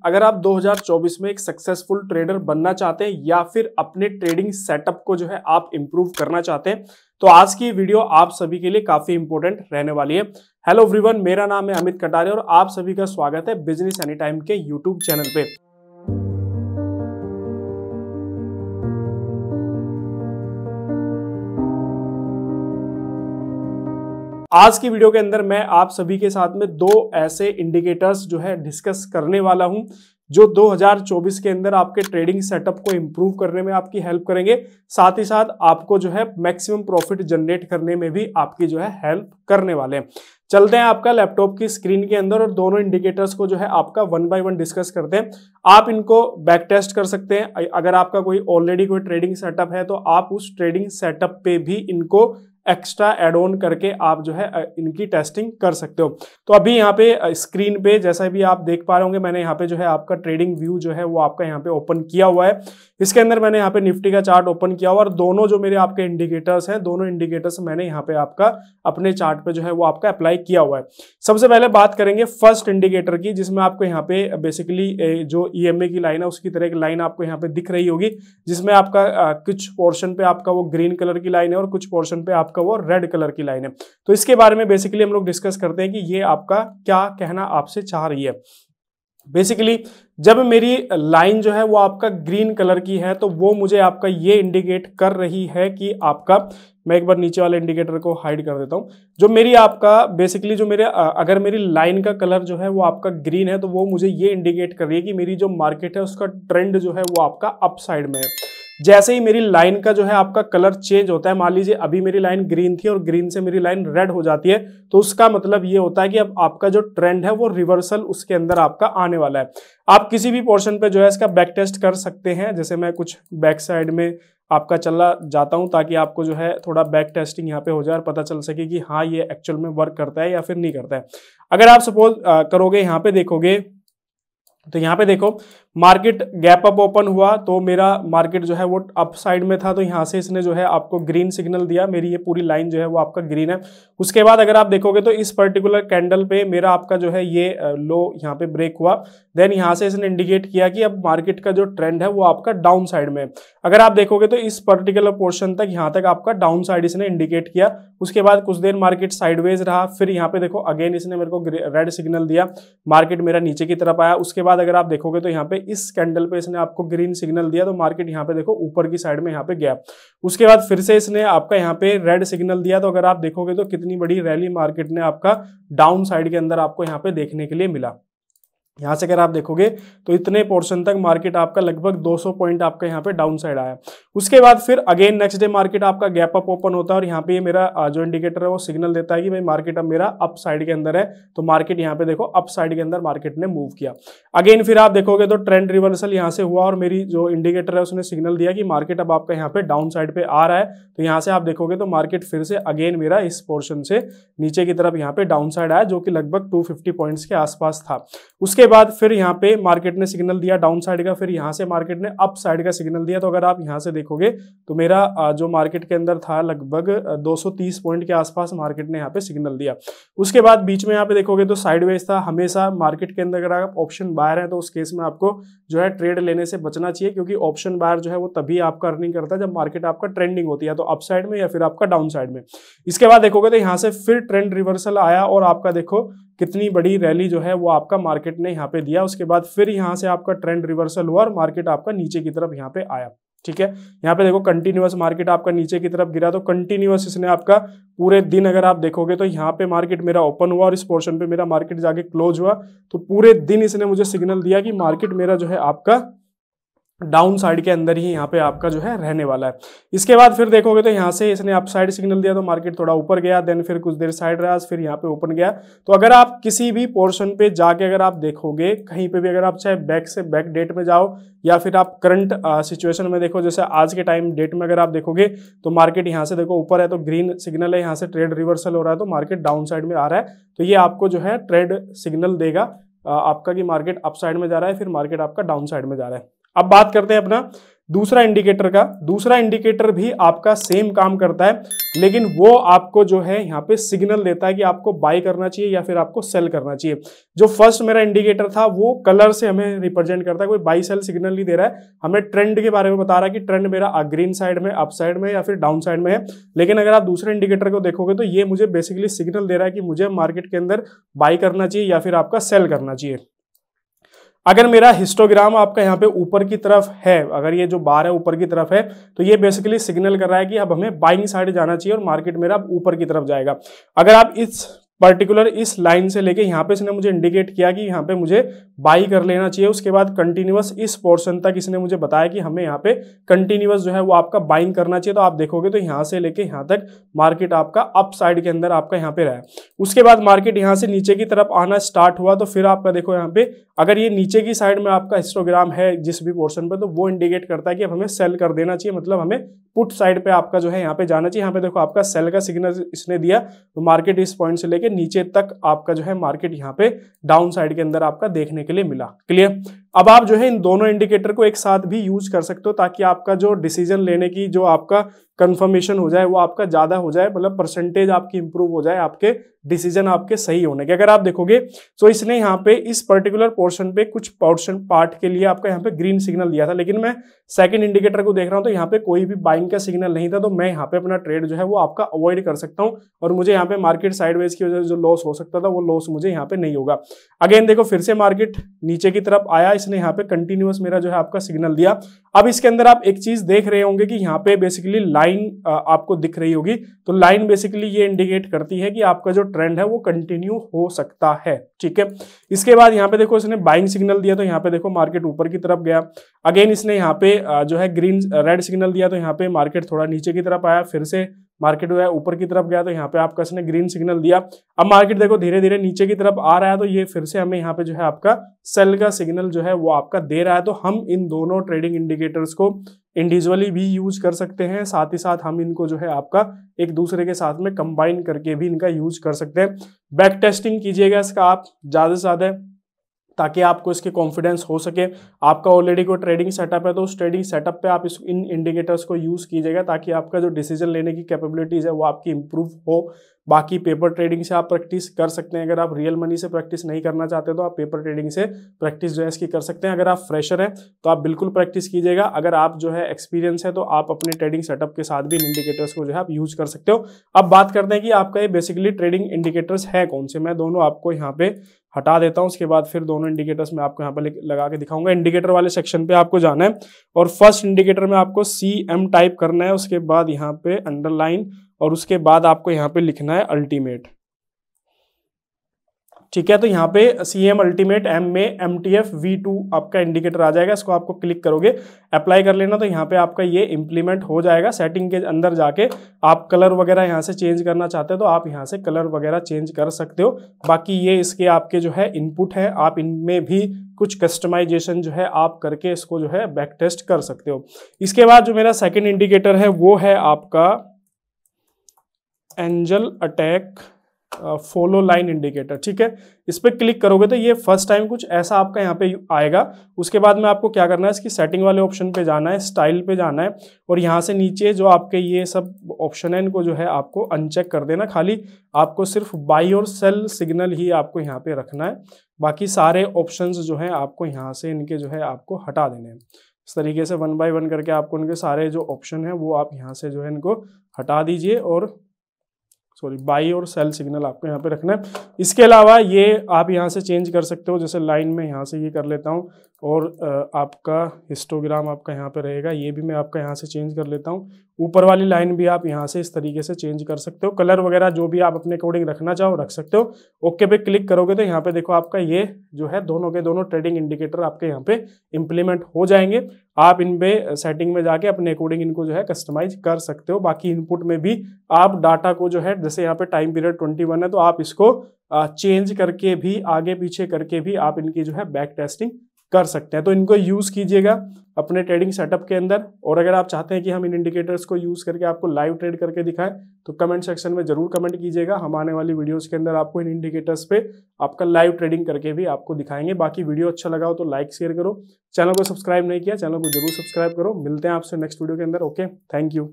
अगर आप 2024 में एक सक्सेसफुल ट्रेडर बनना चाहते हैं या फिर अपने ट्रेडिंग सेटअप को जो है आप इंप्रूव करना चाहते हैं तो आज की वीडियो आप सभी के लिए काफी इंपॉर्टेंट रहने वाली है। हेलो एवरीवन, मेरा नाम है अमित कटारिया और आप सभी का स्वागत है बिजनेस एनी टाइम के यूट्यूब चैनल पे। आज की वीडियो के अंदर मैं आप सभी के साथ में दो ऐसे इंडिकेटर्स जो है डिस्कस करने वाला हूं जो 2024 के अंदर आपके ट्रेडिंग सेटअप को इंप्रूव करने में आपकी हेल्प करेंगे, साथ ही साथ आपको जो है मैक्सिमम प्रॉफिट जनरेट करने में भी आपकी जो है हेल्प करने वाले हैं। चलते हैं आपका लैपटॉप की स्क्रीन के अंदर और दोनों इंडिकेटर्स को जो है आपका वन बाय वन डिस्कस करते हैं। आप इनको बैक टेस्ट कर सकते हैं। अगर आपका कोई ऑलरेडी कोई ट्रेडिंग सेटअप है तो आप उस ट्रेडिंग सेटअप पे भी इनको एक्स्ट्रा एड ऑन करके आप जो है इनकी टेस्टिंग कर सकते हो। तो अभी यहाँ पे स्क्रीन पे जैसा भी आप देख पा रहे होंगे, मैंने यहाँ पे जो है आपका ट्रेडिंग व्यू जो है वो आपका यहाँ पे ओपन किया हुआ है। इसके अंदर मैंने यहाँ पे निफ्टी का चार्ट ओपन किया हुआ और दोनों जो मेरे आपके इंडिकेटर्स हैं, दोनों इंडिकेटर्स मैंने यहाँ पे आपका अपने चार्ट पे जो है वो आपका अप्लाई किया हुआ है। सबसे पहले बात करेंगे फर्स्ट इंडिकेटर की, जिसमें आपको यहाँ पे बेसिकली जो EMA की लाइन है उसकी तरह एक लाइन आपको यहाँ पे दिख रही होगी, जिसमें आपका कुछ पोर्शन पे आपका वो ग्रीन कलर की लाइन है और कुछ पोर्शन पे आपका वो रेड कलर की लाइन है। तो इसके बारे में बेसिकली हम लोग डिस्कस करते हैं कि ये आपका क्या कहना आपसे चाह रही है। बेसिकली जब मेरी लाइन जो है वो आपका ग्रीन कलर की है तो वो मुझे आपका ये इंडिकेट कर रही है कि आपका, मैं एक बार नीचे वाले इंडिकेटर को हाइड कर देता हूं, जो मेरी आपका बेसिकली जो मेरे अगर मेरी लाइन का कलर जो है वो आपका ग्रीन है तो वो मुझे ये इंडिकेट कर रही है कि मेरी जो मार्केट है उसका ट्रेंड जो है वो आपका अप साइड में है। जैसे ही मेरी लाइन का जो है आपका कलर चेंज होता है, मान लीजिए अभी मेरी लाइन ग्रीन थी और ग्रीन से मेरी लाइन रेड हो जाती है, तो उसका मतलब ये होता है कि अब आपका जो ट्रेंड है वो रिवर्सल उसके अंदर आपका आने वाला है। आप किसी भी पोर्शन पे जो है इसका बैक टेस्ट कर सकते हैं। जैसे मैं कुछ बैक साइड में आपका चला जाता हूं ताकि आपको जो है थोड़ा बैक टेस्टिंग यहाँ पे हो जाए और पता चल सके कि हाँ ये एक्चुअल में वर्क करता है या फिर नहीं करता है। अगर आप सपोज करोगे, यहाँ पे देखोगे तो यहाँ पे देखो मार्केट गैप अप ओपन हुआ तो मेरा मार्केट जो है वो अप साइड में था, तो यहाँ से इसने जो है आपको ग्रीन सिग्नल दिया, मेरी ये पूरी लाइन जो है वो आपका ग्रीन है। उसके बाद अगर आप देखोगे तो इस पर्टिकुलर कैंडल पे मेरा आपका जो है ये लो यहाँ पे ब्रेक हुआ, देन यहाँ से इसने इंडिकेट किया कि अब मार्केट का जो ट्रेंड है वो आपका डाउन साइड में। अगर आप देखोगे तो इस पर्टिकुलर पोर्शन तक यहाँ तक आपका डाउन साइड इसने इंडिकेट किया। उसके बाद कुछ देर मार्केट साइडवेज रहा, फिर यहाँ पे देखो अगेन इसने मेरे को रेड सिग्नल दिया, मार्केट मेरा नीचे की तरफ आया। उसके बाद अगर आप देखोगे तो यहाँ पे इस कैंडल पे इसने आपको ग्रीन सिग्नल दिया तो मार्केट यहाँ पे देखो ऊपर की साइड में यहाँ पे गया। उसके बाद फिर से इसने आपका यहाँ पे रेड सिग्नल दिया, तो अगर आप देखोगे तो कितनी बड़ी रैली मार्केट ने आपका डाउन साइड के अंदर आपको यहाँ पे देखने के लिए मिला। यहाँ से अगर आप देखोगे तो इतने पोर्शन तक मार्केट आपका लगभग 200 पॉइंट आपका यहाँ पे डाउन साइड आया। उसके बाद फिर अगेन नेक्स्ट डे मार्केट आपका गैप अप ओपन होता है और यहाँ पे ये मेरा जो इंडिकेटर है वो सिग्नल देता है कि भाई मार्केट अब मेरा अप साइड के अंदर है। तो मार्केट यहाँ पे देखो अप साइड के अंदर मार्केट ने मूव किया। अगेन फिर आप देखोगे तो ट्रेंड रिवर्सल यहाँ से हुआ और मेरी जो इंडिकेटर है उसने सिग्नल दिया कि मार्केट अब आपका यहाँ पे डाउन साइड पे आ रहा है। तो यहाँ से आप देखोगे तो मार्केट फिर से अगेन मेरा इस पोर्शन से नीचे की तरफ यहाँ पे डाउन साइड आया, जो कि लगभग 250 पॉइंट्स के आसपास था। उसके बाद फिर यहाँ पे मार्केट ने सिग्नल दिया डाउन साइड का, फिर यहाँ से मार्केट ने अप साइड का सिग्नल दिया। तो अगर आप यहाँ से देखोगे तो मेरा जो मार्केट के अंदर था लगभग 230 पॉइंट के आसपास मार्केट ने यहाँ पे सिग्नल दिया। उसके बाद बीच में यहाँ पे देखोगे तो साइडवेज था। हमेशा मार्केट के अंदर अगर आप ऑप्शन बायर है तो उस केस में आपको जो है ट्रेड लेने से बचना चाहिए, क्योंकि ऑप्शन बायर जो है वो तभी आपका अर्निंग करता है जब मार्केट आपका ट्रेंडिंग होती है, तो अप साइड में या फिर आपका डाउन साइड में। इसके बाद देखोगे तो यहाँ से फिर ट्रेंड रिवर्सल आया और आपका देखो कितनी बड़ी रैली जो है वो आपका मार्केट ने यहाँ पे दिया। उसके बाद फिर यहाँ से आपका ट्रेंड रिवर्सल हुआ और मार्केट आपका नीचे की तरफ यहाँ पे आया। ठीक है, यहाँ पे देखो कंटिन्यूअस मार्केट आपका नीचे की तरफ गिरा, तो कंटिन्यूअस इसने आपका पूरे दिन अगर आप देखोगे तो यहाँ पे मार्केट मेरा ओपन हुआ और इस पोर्शन पे मेरा मार्केट जाके क्लोज हुआ। तो पूरे दिन इसने मुझे सिग्नल दिया कि मार्केट मेरा जो है आपका डाउन साइड के अंदर ही यहाँ पे आपका जो है रहने वाला है। इसके बाद फिर देखोगे तो यहाँ से इसने अप साइड सिग्नल दिया तो मार्केट थोड़ा ऊपर गया, देन फिर कुछ देर साइड रहा, फिर यहाँ पे ओपन गया। तो अगर आप किसी भी पोर्शन पे जाके अगर आप देखोगे कहीं पे भी, अगर आप चाहे बैक से बैक डेट में जाओ या फिर आप करंट सिचुएशन में देखो, जैसे आज के टाइम डेट में अगर आप देखोगे तो मार्केट यहाँ से देखो ऊपर है तो ग्रीन सिग्नल है, यहाँ से ट्रेड रिवर्सल हो रहा है तो मार्केट डाउन साइड में आ रहा है। तो ये आपको जो है ट्रेड सिग्नल देगा आपका कि मार्केट अप साइड में जा रहा है, फिर मार्केट आपका डाउन साइड में जा रहा है। अब बात करते हैं अपना दूसरा इंडिकेटर भी आपका सेम काम करता है, लेकिन वो आपको जो है यहाँ पे सिग्नल देता है कि आपको बाय करना चाहिए या फिर आपको सेल करना चाहिए। जो फर्स्ट मेरा इंडिकेटर था वो कलर से हमें रिप्रेजेंट करता है, कोई बाई सेल सिग्नल नहीं दे रहा है, हमें ट्रेंड के बारे में बता रहा है कि ट्रेंड मेरा ग्रीन साइड में, अप साइड में या फिर डाउन साइड में है। लेकिन अगर आप दूसरे इंडिकेटर को देखोगे तो ये मुझे बेसिकली सिग्नल दे रहा है कि मुझे मार्केट के अंदर बाय करना चाहिए या फिर आपका सेल करना चाहिए। अगर मेरा हिस्टोग्राम आपका यहाँ पे ऊपर की तरफ है, अगर ये जो बार है ऊपर की तरफ है, तो ये बेसिकली सिग्नल कर रहा है कि अब हमें बाइंग साइड जाना चाहिए और मार्केट मेरा ऊपर की तरफ जाएगा। अगर आप इस पर्टिकुलर इस लाइन से लेके यहाँ पे इसने मुझे इंडिकेट किया कि यहाँ पे मुझे बाई कर लेना चाहिए, उसके बाद कंटिन्यूअस इस पोर्शन तक इसने मुझे बताया कि हमें यहाँ पे कंटिन्यूअस जो है वो आपका बाइंग करना चाहिए, तो आप देखोगे तो यहाँ से लेके यहाँ तक मार्केट आपका अप साइड के अंदर आपका यहाँ पे रहा है। उसके बाद मार्केट यहाँ से नीचे की तरफ आना स्टार्ट हुआ, तो फिर आपका देखो यहाँ पे अगर ये नीचे की साइड में आपका हिस्टोग्राम है जिस भी पोर्शन पे, तो वो इंडिकेट करता है कि अब हमें सेल कर देना चाहिए, मतलब हमें पुट साइड पे आपका जो है यहाँ पे जाना चाहिए। यहाँ पे देखो आपका सेल का सिग्नल इसने दिया, तो मार्केट इस पॉइंट से लेके नीचे तक आपका जो है मार्केट यहाँ पे डाउन साइड के अंदर आपका देखने के लिए मिला। क्लियर। अब आप जो है इन दोनों इंडिकेटर को एक साथ भी यूज कर सकते हो ताकि आपका जो डिसीजन लेने की जो आपका कंफर्मेशन हो जाए वो आपका ज्यादा हो जाए, मतलब परसेंटेज आपकी इंप्रूव हो जाए आपके डिसीजन आपके सही होने के। अगर आप देखोगे तो इसने यहाँ पे इस पर्टिकुलर पोर्शन पे कुछ पोर्शन पार्ट के लिए आपका यहाँ पे ग्रीन सिग्नल दिया था, लेकिन मैं सेकंड इंडिकेटर को देख रहा हूँ तो यहाँ पे कोई भी बाइंग का सिग्नल नहीं था, तो मैं यहाँ पे अपना ट्रेड जो है वो आपका अवॉइड कर सकता हूँ और मुझे यहाँ पे मार्केट साइडवेज की वजह से जो लॉस हो सकता था वो लॉस मुझे यहाँ पे नहीं होगा। अगेन देखो फिर से मार्केट नीचे की तरफ आया, इसने यहाँ पे कंटिन्यूअस मेरा जो है आपका सिग्नल दिया। अब इसके अंदर आप एक चीज देख रहे होंगे कि यहाँ पे बेसिकली लाइन आपको दिख रही होगी, तो लाइन बेसिकली ये इंडिकेट करती है कि आपका जो ट्रेंड है वो कंटिन्यू हो सकता है। ठीक है। इसके बाद यहाँ पे देखो इसने बाइंग सिग्नल दिया, तो यहाँ पे देखो मार्केट ऊपर की तरफ गया। अगेन इसने यहाँ पे जो है रेड सिग्नल दिया, तो यहाँ पे मार्केट थोड़ा नीचे की तरफ आया, फिर से मार्केट जो है ऊपर की तरफ गया, तो यहाँ पे आपका इसने ग्रीन सिग्नल दिया। अब मार्केट देखो धीरे धीरे नीचे की तरफ आ रहा है, तो ये फिर से हमें यहाँ पे जो है आपका सेल का सिग्नल जो है वो आपका दे रहा है। तो हम इन दोनों ट्रेडिंग इंडिकेटर्स को इंडिविजुअली भी यूज कर सकते हैं, साथ ही साथ हम इनको जो है आपका एक दूसरे के साथ में कंबाइन करके भी इनका यूज कर सकते हैं। बैक टेस्टिंग कीजिएगा इसका आप ज्यादा से ज्यादा, ताकि आपको इसके कॉन्फिडेंस हो सके। आपका ऑलरेडी कोई ट्रेडिंग सेटअप है तो उस ट्रेडिंग सेटअप पे आप इन इंडिकेटर्स को यूज कीजिएगा ताकि आपका जो डिसीजन लेने की कैपेबिलिटीज है वो आपकी इंप्रूव हो। बाकी पेपर ट्रेडिंग से आप प्रैक्टिस कर सकते हैं, अगर आप रियल मनी से प्रैक्टिस नहीं करना चाहते तो आप पेपर ट्रेडिंग से प्रैक्टिस जो है इसकी कर सकते हैं। अगर आप फ्रेशर हैं तो आप बिल्कुल प्रैक्टिस कीजिएगा, अगर आप जो है एक्सपीरियंस है तो आप अपने ट्रेडिंग सेटअप के साथ भी इन इंडिकेटर्स को जो है आप यूज कर सकते हो। अब बात करते हैं कि आपका ये बेसिकली ट्रेडिंग इंडिकेटर्स है कौन से। मैं दोनों आपको यहाँ पे हटा देता हूं, उसके बाद फिर दोनों इंडिकेटर्स में आपको यहाँ पे लगा के दिखाऊंगा। इंडिकेटर वाले सेक्शन पे आपको जाना है और फर्स्ट इंडिकेटर में आपको CM टाइप करना है, उसके बाद यहाँ पे अंडरलाइन और उसके बाद आपको यहाँ पे लिखना है अल्टीमेट। ठीक है, तो यहाँ पे CM अल्टीमेट M में MTF V2 आपका इंडिकेटर आ जाएगा, इसको आपको क्लिक करोगे अप्लाई कर लेना, तो यहाँ पे आपका ये इंप्लीमेंट हो जाएगा। सेटिंग के अंदर जाके आप कलर वगैरह यहाँ से चेंज करना चाहते हो तो आप यहाँ से कलर वगैरह चेंज कर सकते हो। बाकी ये इसके आपके जो है इनपुट है, आप इनमें भी कुछ कस्टमाइजेशन जो है आप करके इसको जो है बैक टेस्ट कर सकते हो। इसके बाद जो मेरा सेकेंड इंडिकेटर है वो है आपका angel attack follow line indicator. ठीक है, इस पर क्लिक करोगे तो ये फर्स्ट टाइम कुछ ऐसा आपका यहाँ पे आएगा। उसके बाद में आपको क्या करना है, इसकी सेटिंग वाले ऑप्शन पे जाना है, स्टाइल पे जाना है और यहाँ से नीचे जो आपके ये सब ऑप्शन है इनको जो है आपको अनचेक कर देना। खाली आपको सिर्फ बाई और सेल सिग्नल ही आपको यहाँ पे रखना है, बाकी सारे ऑप्शंस जो है आपको यहाँ से इनके जो है आपको हटा देने हैं। इस तरीके से 1 बाय 1 करके आपको इनके सारे जो ऑप्शन है वो आप यहाँ से जो है इनको हटा दीजिए और बाई और सेल सिग्नल आपको यहाँ पे रखना है। इसके अलावा ये आप यहाँ से चेंज कर सकते हो, जैसे लाइन में यहाँ से ये कर लेता हूँ और आपका हिस्टोग्राम आपका यहाँ पे रहेगा, ये भी मैं आपका यहाँ से चेंज कर लेता हूँ। ऊपर वाली लाइन भी आप यहाँ से इस तरीके से चेंज कर सकते हो, कलर वगैरह जो भी आप अपने अकॉर्डिंग रखना चाहो रख सकते हो। ओके पे क्लिक करोगे तो यहाँ पे देखो आपका ये जो है दोनों के दोनों ट्रेडिंग इंडिकेटर आपके यहाँ पे इंप्लीमेंट हो जाएंगे। आप इन पे सेटिंग में जाके अपने अकॉर्डिंग इनको जो है कस्टमाइज कर सकते हो। बाकी इनपुट में भी आप डाटा को जो है, जैसे यहाँ पे टाइम पीरियड 21 है तो आप इसको चेंज करके भी आगे पीछे करके भी आप इनकी जो है बैक टेस्टिंग कर सकते हैं। तो इनको यूज कीजिएगा अपने ट्रेडिंग सेटअप के अंदर। और अगर आप चाहते हैं कि हम इन इंडिकेटर्स को यूज करके आपको लाइव ट्रेड करके दिखाएं तो कमेंट सेक्शन में जरूर कमेंट कीजिएगा। हम आने वाली वीडियोस के अंदर आपको इन इंडिकेटर्स पे आपका लाइव ट्रेडिंग करके भी आपको दिखाएंगे। बाकी वीडियो अच्छा लगा हो तो लाइक शेयर करो, चैनल को सब्सक्राइब नहीं किया चैनल को जरूर सब्सक्राइब करो। मिलते हैं आपसे नेक्स्ट वीडियो के अंदर। Okay, thank you.